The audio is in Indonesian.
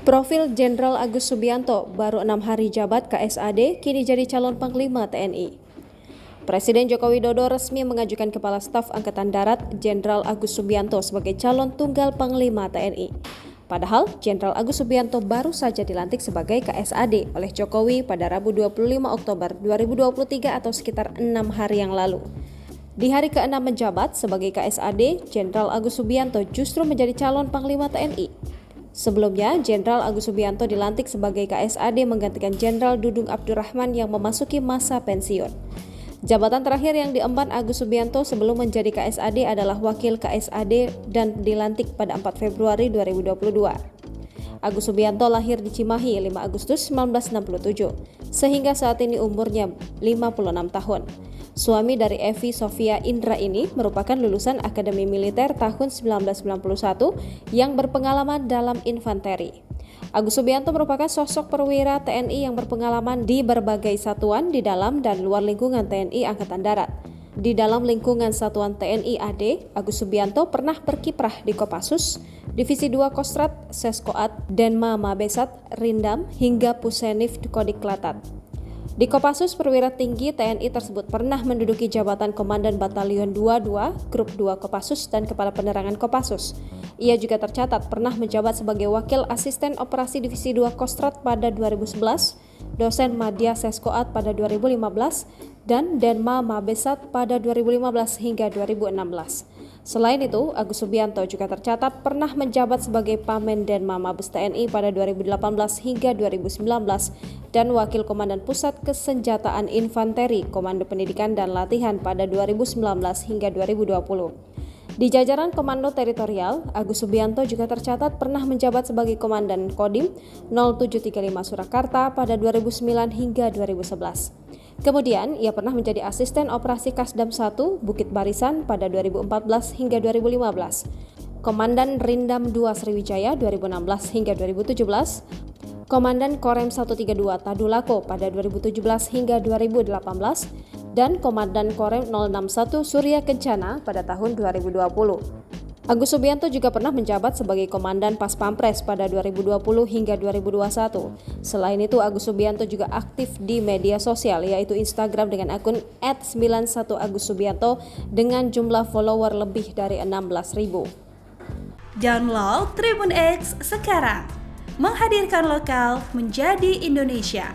Profil Jenderal Agus Subianto baru 6 hari jabat KSAD kini jadi calon Panglima TNI. Presiden Joko Widodo resmi mengajukan Kepala Staf Angkatan Darat Jenderal Agus Subianto sebagai calon tunggal Panglima TNI. Padahal Jenderal Agus Subianto baru saja dilantik sebagai KSAD oleh Jokowi pada Rabu 25 Oktober 2023 atau sekitar 6 hari yang lalu. Di hari ke-6 menjabat sebagai KSAD, Jenderal Agus Subianto justru menjadi calon Panglima TNI. Sebelumnya, Jenderal Agus Subianto dilantik sebagai KSAD menggantikan Jenderal Dudung Abdurrahman yang memasuki masa pensiun. Jabatan terakhir yang diemban Agus Subianto sebelum menjadi KSAD adalah Wakil KSAD dan dilantik pada 4 Februari 2022. Agus Subianto lahir di Cimahi 5 Agustus 1967, sehingga saat ini umurnya 56 tahun. Suami dari Evi Sofia Indra ini merupakan lulusan Akademi Militer tahun 1991 yang berpengalaman dalam infanteri. Agus Subianto merupakan sosok perwira TNI yang berpengalaman di berbagai satuan di dalam dan luar lingkungan TNI Angkatan Darat. Di dalam lingkungan Satuan TNI AD, Agus Subianto pernah berkiprah di Kopassus, Divisi 2 Kostrat, Seskoat, Denma Mabesat, Rindam, hingga Pusenif Kodik Klatat. Di Kopassus, perwira tinggi TNI tersebut pernah menduduki jabatan Komandan Batalion 22, Grup 2 Kopassus, dan Kepala Penerangan Kopassus. Ia juga tercatat pernah menjabat sebagai Wakil Asisten Operasi Divisi 2 Kostrat pada 2011, dosen Madya Seskoat pada 2015, dan Denma Mabesat pada 2015 hingga 2016. Selain itu, Agus Subianto juga tercatat pernah menjabat sebagai Pamen Denma Mabes TNI pada 2018 hingga 2019 dan Wakil Komandan Pusat Kesenjataan Infanteri Komando Pendidikan dan Latihan pada 2019 hingga 2020. Di jajaran Komando Teritorial, Agus Subianto juga tercatat pernah menjabat sebagai Komandan Kodim 0735 Surakarta pada 2009 hingga 2011. Kemudian, ia pernah menjadi Asisten Operasi Kasdam 1 Bukit Barisan pada 2014 hingga 2015, Komandan Rindam 2 Sriwijaya 2016 hingga 2017, Komandan Korem 132 Tadulako pada 2017 hingga 2018, dan Komandan Korem 061 Surya Kencana pada tahun 2020. Agus Subianto juga pernah menjabat sebagai Komandan Pas Pampres pada 2020 hingga 2021. Selain itu, Agus Subianto juga aktif di media sosial yaitu Instagram dengan akun @91agussubianto dengan jumlah follower lebih dari 16.000. Download Tribun X sekarang, menghadirkan lokal menjadi Indonesia.